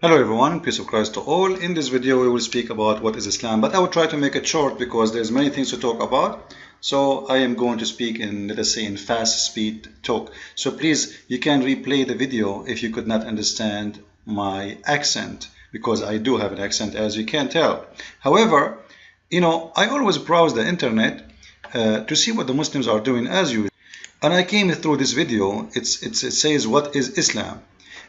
Hello everyone, peace of Christ to all. In this video we will speak about what is Islam, but I will try to make it short because there's many things to talk about. So I am going to speak in, let us say, in fast speed talk. So please, you can replay the video if you could not understand my accent, because I do have an accent, as you can tell. However, I always browse the internet to see what the Muslims are doing as usual. And I came through this video. It says, what is Islam?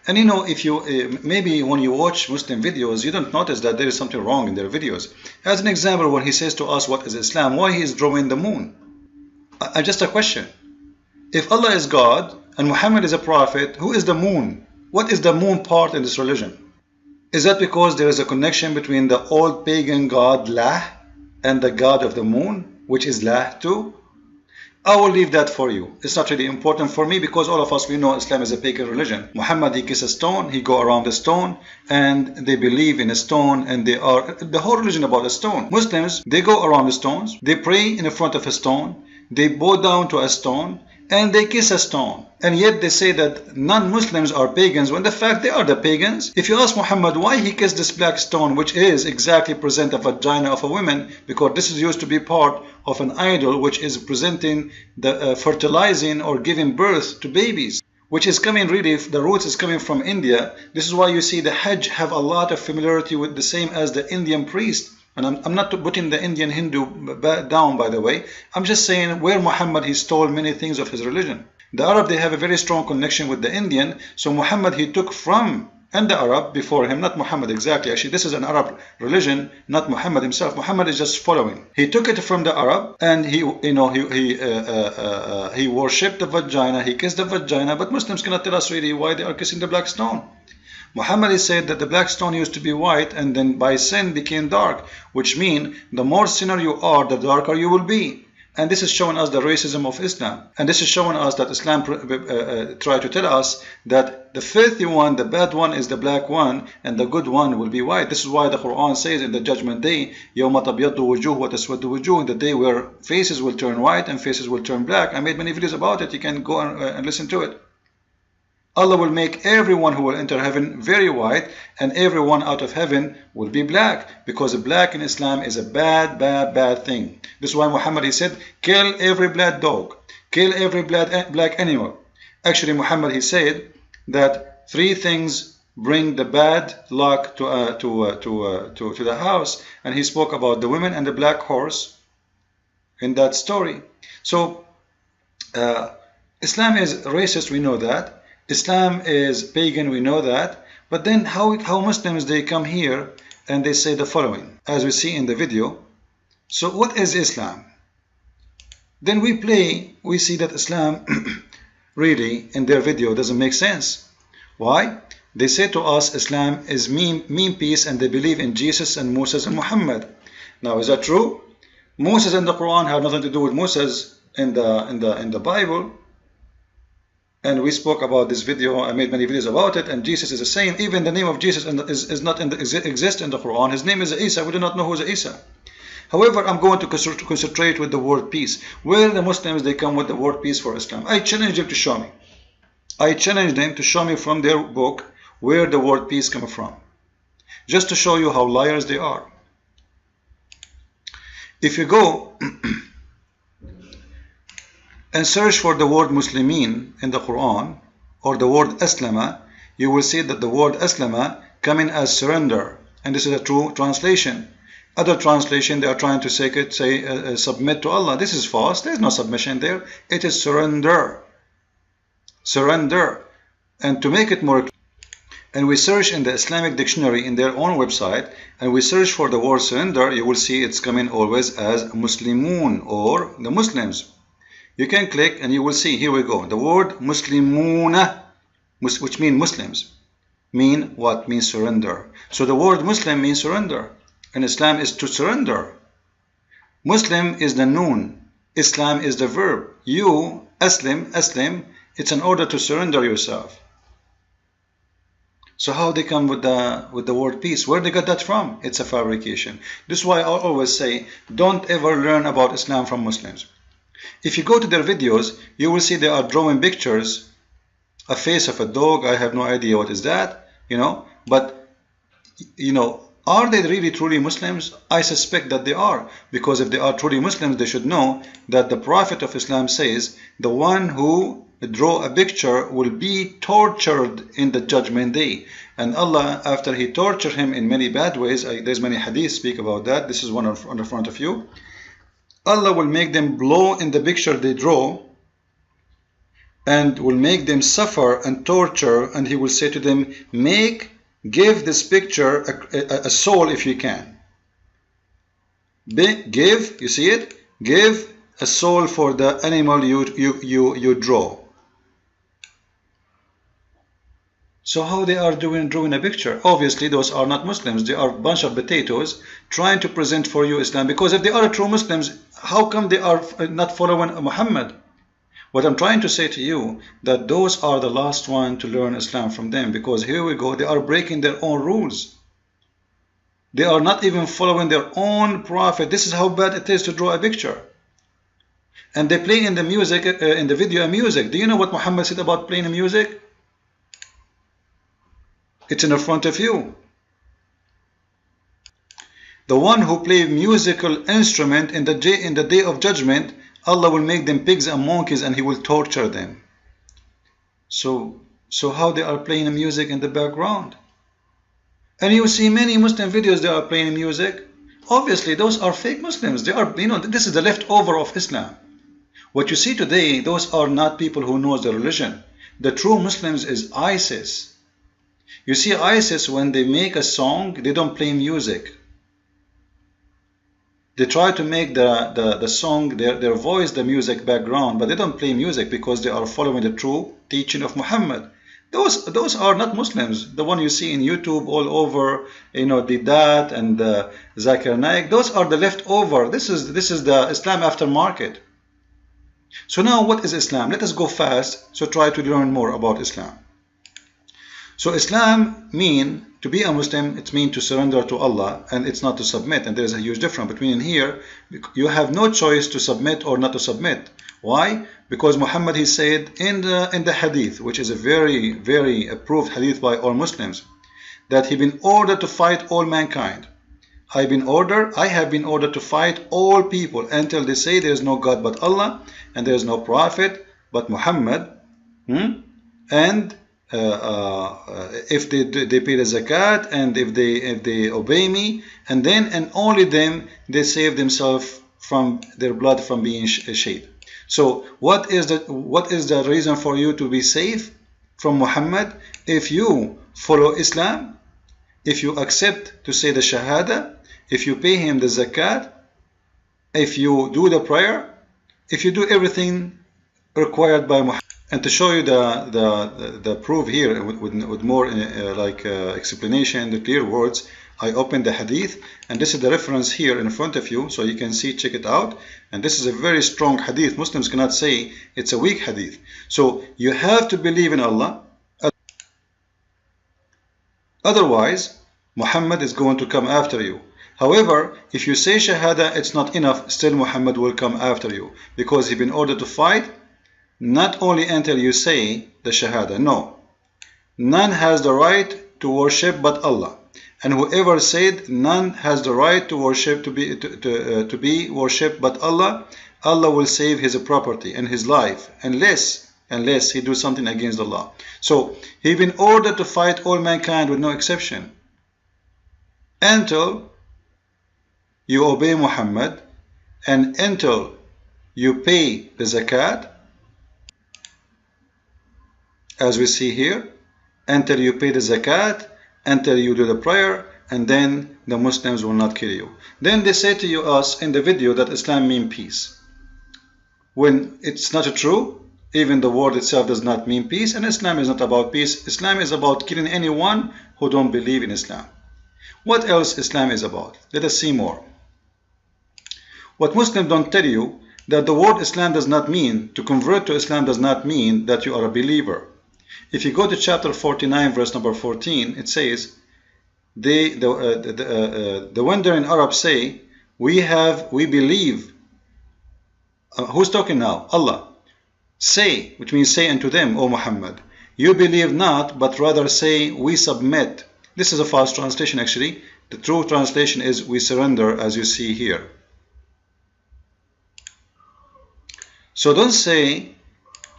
And if you maybe when you watch Muslim videos, you don't notice that there is something wrong in their videos. As an example, when he says to us, what is Islam? Why he is drawing the moon? Just a question. If Allah is God and Muhammad is a prophet, who is the moon? What is the moon part in this religion? Is that because there is a connection between the old pagan god Lah and the god of the moon, which is Lah too? I will leave that for you. It's not really important for me, because all of us, we know Islam is a pagan religion. Muhammad, he kisses a stone, he go around the stone, and they believe in a stone, and they are the whole religion about a stone. Muslims, they go around the stones, they pray in front of a stone, they bow down to a stone, and they kiss a stone. And yet they say that non-Muslims are pagans, when the fact they are the pagans. If you ask Muhammad why he kissed this black stone, which is exactly present a vagina of a woman, because this is used to be part of an idol which is presenting the fertilizing or giving birth to babies, which is coming really, the roots is coming from India. This is why you see the Hajj have a lot of familiarity with the same as the Indian priest. And I'm not putting the Indian Hindu down, by the way. I'm just saying where Muhammad, he stole many things of his religion. The Arab, they have a very strong connection with the Indian. So Muhammad, he took from, and the Arab before him, not Muhammad exactly. Actually, this is an Arab religion, not Muhammad himself. Muhammad is just following. He took it from the Arab, and he worshipped the vagina. He kissed the vagina. But Muslims cannot tell us really why they are kissing the black stone. Muhammad has said that the black stone used to be white, and then by sin became dark, which means the more sinner you are, the darker you will be. And this is showing us the racism of Islam. And this is showing us that Islam try to tell us that the filthy one, the bad one, is the black one, and the good one will be white. This is why the Quran says in the judgment day, يَوْمَ تَبْيَضُّ وُجُوهُ وَتَسْوَدُّ وُجُوهُ, in the day where faces will turn white and faces will turn black. I made many videos about it. You can go and listen to it. Allah will make everyone who will enter heaven very white, and everyone out of heaven will be black, because black in Islam is a bad thing. This is why Muhammad, he said, kill every black dog, kill every black animal. Actually, Muhammad, he said that 3 things bring the bad luck to the house, and he spoke about the women and the black horse in that story. So Islam is racist, we know that. Islam is pagan, we know that. But then how Muslims, they come here and they say the following, as we see in the video. So what is Islam? Then we see that Islam really in their video doesn't make sense. Why? They say to us Islam is mean peace, and they believe in Jesus and Moses and Muhammad. Now, is that true? Moses and the Quran have nothing to do with Moses in the Bible. And we spoke about this video. I made many videos about it. And Jesus is the same. Even the name of Jesus is not exist in the Quran. His name is Isa. We do not know who is Isa. However, I'm going to concentrate with the word peace. Where the Muslims, they come with the word peace for Islam. I challenge them to show me. I challenge them to show me from their book where the word peace comes from. Just to show you how liars they are. If you go and search for the word Muslimin in the Quran, or the word Aslama, you will see that the word Aslama coming as surrender, and this is a true translation. Other translation, they are trying to say submit to Allah. This is false. There is no submission there. It is surrender. Surrender. And to make it more clear, and we search in the Islamic dictionary in their own website, and we search for the word surrender, you will see it's coming always as Muslimun, or the Muslims. You can click and you will see, here we go. The word Muslimuna, which means Muslims, mean what? Means surrender. So the word Muslim means surrender. And Islam is to surrender. Muslim is the noun. Islam is the verb. You, Aslim, it's an order to surrender yourself. So how they come with the word peace? Where they got that from? It's a fabrication. This is why I always say, don't ever learn about Islam from Muslims. If you go to their videos, you will see they are drawing pictures, a face of a dog. I have no idea what is that, but you know, are they really truly Muslims? I suspect that they are, because if they are truly Muslims, they should know that the Prophet of Islam says the one who draw a picture will be tortured in the judgment day. And Allah, after he tortured him in many bad ways, there's many hadiths speak about that. This is one on the front of you. Allah will make them blow in the picture they draw and will make them suffer and torture, and he will say to them, give this picture a soul if you can. Give, you see it? Give a soul for the animal you draw. So how they are drawing a picture? Obviously those are not Muslims. They are a bunch of potatoes trying to present for you Islam. Because if they are true Muslims, how come they are not following Muhammad? What I'm trying to say to you, that those are the last one to learn Islam from them, because here we go, they are breaking their own rules. They are not even following their own prophet. This is how bad it is to draw a picture. And they play in the music, in the video, music. Do you know what Muhammad said about playing music? It's in front of you. The one who play musical instrument in the day of judgment, Allah will make them pigs and monkeys, and he will torture them. So how they are playing music in the background? And you see many Muslim videos, they are playing music. Obviously those are fake Muslims. They are, this is the leftover of Islam. What you see today, those are not people who know the religion. The true Muslims is ISIS. You see, ISIS, when they make a song, they don't play music. They try to make the song, their voice, the music background, but they don't play music because they are following the true teaching of Muhammad. Those are not Muslims. The one you see in YouTube all over, Didat and Zakir Naik, those are the leftover. This is the Islam aftermarket. So now what is Islam? Let us go fast, so try to learn more about Islam. So Islam mean, to be a Muslim, it means to surrender to Allah, and it's not to submit. And there's a huge difference between here. You have no choice to submit or not to submit. Why? Because Muhammad, he said in the hadith, which is a very, very approved hadith by all Muslims, that he been ordered to fight all mankind. I have been ordered to fight all people until they say there is no God but Allah, and there is no prophet but Muhammad. And if they pay the zakat, and if they obey me, and then and only then they save themselves from their blood from being shed. So what is the reason for you to be safe from Muhammad? If you follow Islam, if you accept to say the shahada, if you pay him the zakat, if you do the prayer, if you do everything required by Muhammad. And to show you the proof here with more explanation, the clear words, I opened the hadith, and this is the reference here in front of you, so you can see, check it out. And this is a very strong hadith. Muslims cannot say it's a weak hadith. So you have to believe in Allah. Otherwise, Muhammad is going to come after you. However, if you say shahada, it's not enough. Still Muhammad will come after you, because he's been ordered to fight. Not only until you say the shahada, no. None has the right to worship but Allah. And whoever said none has the right to worship to be worshipped but Allah, Allah will save his property and his life, unless he do something against Allah. So he been ordered to fight all mankind with no exception, until you obey Muhammad, and until you pay the zakat, as we see here, until you pay the zakat, until you do the prayer, and then the Muslims will not kill you. Then they say to us in the video that Islam means peace, when it's not true. Even the word itself does not mean peace, and Islam is not about peace. Islam is about killing anyone who don't believe in Islam. What else Islam is about? Let us see more. What Muslims don't tell you, that the word Islam does not mean, to convert to Islam does not mean that you are a believer. If you go to chapter 49, verse number 14, it says, the wandering Arabs say, we believe. Who's talking now? Allah. Say, which means say unto them, O Muhammad, you believe not, but rather say, we submit. This is a false translation actually. The true translation is we surrender, as you see here. So don't say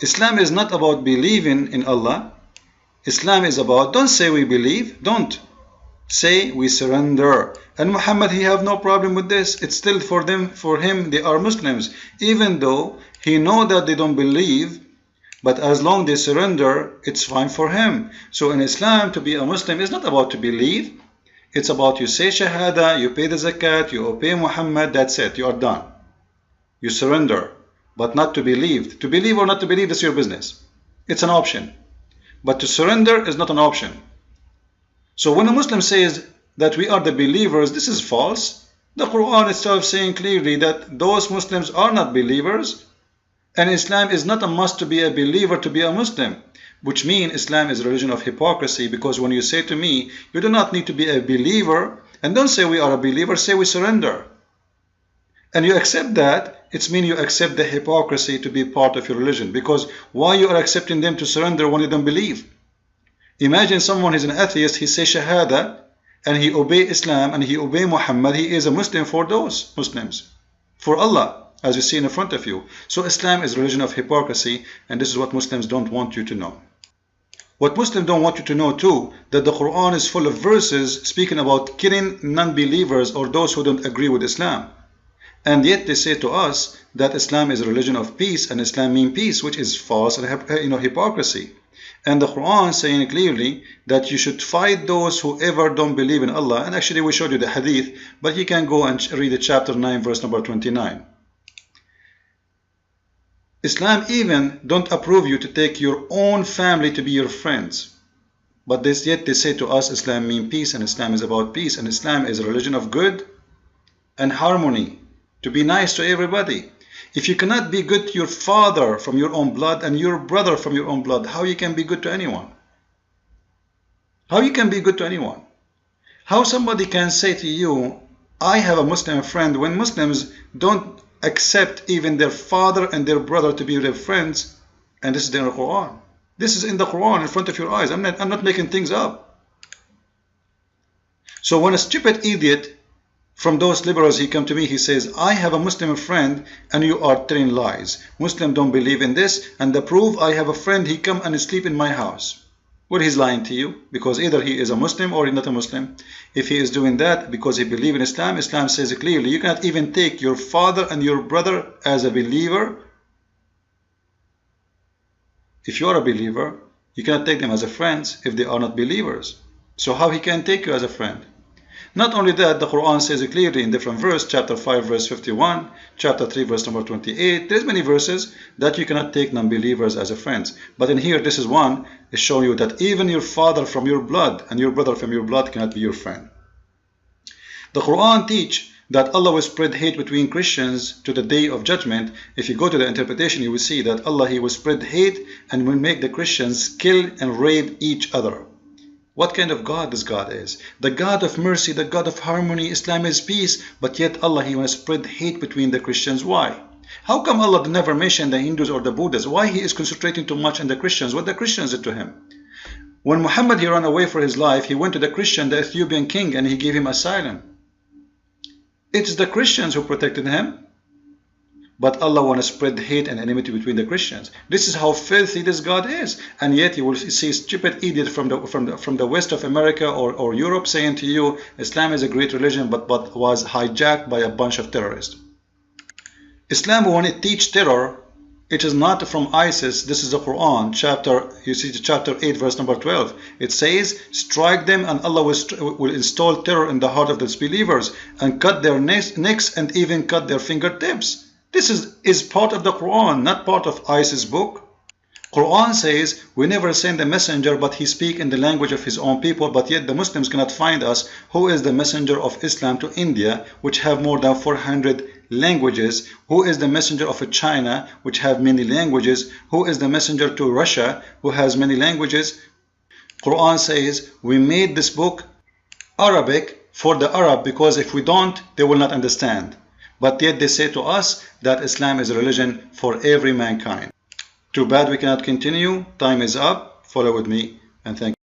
Islam is not about believing in Allah. Islam is about, don't say we believe, don't. Say we surrender. And Muhammad, he have no problem with this. It's still for him, they are Muslims. Even though he know that they don't believe, but as long as they surrender, it's fine for him. So in Islam, to be a Muslim is not about to believe. It's about you say Shahada, you pay the zakat, you obey Muhammad, that's it, you are done. You surrender, but not to believe. To believe or not to believe, that's your business. It's an option. But to surrender is not an option. So when a Muslim says that we are the believers, this is false. The Quran itself saying clearly that those Muslims are not believers. And Islam is not a must to be a believer to be a Muslim, which means Islam is a religion of hypocrisy, because when you say to me, you do not need to be a believer, and don't say we are a believer, say we surrender. And you accept that, it means you accept the hypocrisy to be part of your religion, because why you are accepting them to surrender when you don't believe? Imagine someone is an atheist, he says Shahada, and he obey Islam, and he obey Muhammad, he is a Muslim for those Muslims, for Allah, as you see in front of you. So Islam is a religion of hypocrisy, and this is what Muslims don't want you to know. What Muslims don't want you to know too, that the Quran is full of verses speaking about killing non-believers or those who don't agree with Islam. And yet they say to us that Islam is a religion of peace and Islam means peace, which is false and hypocrisy. And the Quran saying clearly that you should fight those who ever don't believe in Allah. And actually we showed you the hadith, but you can go and read chapter 9 verse number 29. Islam even don't approve you to take your own family to be your friends. But yet they say to us Islam means peace and Islam is about peace and Islam is a religion of good and harmony, to be nice to everybody. If you cannot be good to your father from your own blood and your brother from your own blood, how you can be good to anyone? How you can be good to anyone? How somebody can say to you, I have a Muslim friend, when Muslims don't accept even their father and their brother to be their friends, and this is in the Quran. This is in the Quran in front of your eyes. I'm not making things up. So when a stupid idiot from those liberals, he come to me, he says, I have a Muslim friend and you are telling lies. Muslims don't believe in this, and the proof, I have a friend, he come and sleep in my house. Well, he's lying to you, because either he is a Muslim or he's not a Muslim. If he is doing that because he believes in Islam, Islam says clearly, you cannot even take your father and your brother as a believer. If you are a believer, you cannot take them as a friends if they are not believers. So how he can take you as a friend? Not only that, the Quran says clearly in different verse, chapter 5 verse 51, chapter 3 verse number 28, there's many verses that you cannot take non-believers as a friends. But in here, this is one, is showing you that even your father from your blood and your brother from your blood cannot be your friend. The Quran teach that Allah will spread hate between Christians to the day of judgment. If you go to the interpretation, you will see that Allah, he will spread hate and will make the Christians kill and rape each other. What kind of God this God is? The God of mercy, the God of harmony. Islam is peace, but yet Allah, he wants to spread hate between the Christians. Why? How come Allah never mentioned the Hindus or the Buddhists? Why he is concentrating too much on the Christians? What the Christians did to him? When Muhammad, he ran away for his life, he went to the Christian, the Ethiopian king, and he gave him asylum. It's the Christians who protected him. But Allah wants to spread hate and enmity between the Christians. This is how filthy this God is. And yet you will see stupid idiot from the west of America or Europe saying to you, Islam is a great religion, but was hijacked by a bunch of terrorists. Islam, when it teaches terror, it is not from ISIS. This is the Quran, you see chapter 8, verse number 12. It says, strike them and Allah will install terror in the heart of the disbelievers and cut their necks and even cut their fingertips. This is part of the Quran, not part of ISIS book. Quran says, we never send a messenger, but he speak in the language of his own people, but yet the Muslims cannot find us who is the messenger of Islam to India, which have more than 400 languages, who is the messenger of China, which have many languages, who is the messenger to Russia, who has many languages. Quran says, we made this book Arabic for the Arab, because if we don't, they will not understand. But yet they say to us that Islam is a religion for every mankind. Too bad we cannot continue. Time is up. Follow with me and thank you.